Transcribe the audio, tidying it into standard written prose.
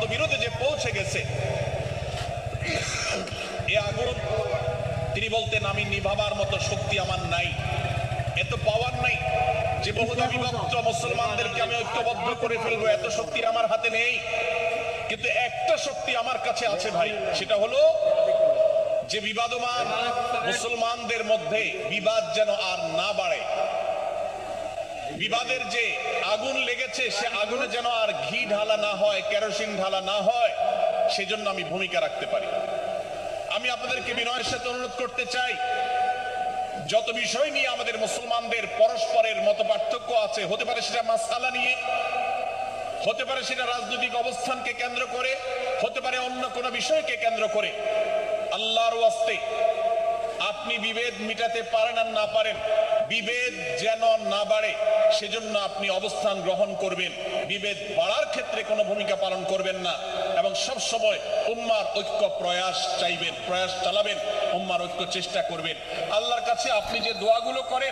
মতবিরোধে যে পৌঁছে গেছে, এ আগুন তিনি বলতেন আমি নিভাবার মতো শক্তি আমার নাই, এত পাওয়ার নাই যে বহুদা বিভক্ত মুসলমানদেরকে আমি ঐক্যবদ্ধ করে ফেলবো, এত শক্তি আমার হাতে নেই। কিন্তু একটা শক্তি আমার কাছে আছে ভাই, সেটা হলো যে বিবাদমান মুসলমানদের মধ্যে বিবাদ যেন আর না বাড়ে, বিবাদের যে আগুন লেগেছে সে আগুনে যেন আর ঘি ঢালা না হয়, কেরোসিন ঢালা না হয়, সেজন্য আমি ভূমিকা রাখতে পারি। আমি আপনাদেরকে বিনয়ের সাথে অনুরোধ করতে চাই, যত বিষয় নিয়ে আমাদের মুসলমানদের পরস্পরের মত পার্থক্য আছে, হতে পারে সেটা মাসআলা নিয়ে, হতে পারে সেটা রাজনৈতিক অবস্থানকে কেন্দ্র করে, হতে পারে অন্য কোনো বিষয়কে কেন্দ্র করে, আল্লাহর ওয়াস্তে আপনি বিভেদ মিটাতে পারেন আর না পারেন, বিভেদ যেন না বাড়ে সেজন্য আপনি অবস্থান গ্রহণ করবেন, বিভেদ বাড়ার ক্ষেত্রে কোনো ভূমিকা পালন করবেন না, এবং সব সময় উম্মার ঐক্য প্রয়াস চাইবেন, প্রয়াস চালাবেন, উম্মার ঐক্য চেষ্টা করবেন। আল্লাহর কাছে আপনি যে দোয়াগুলো করেন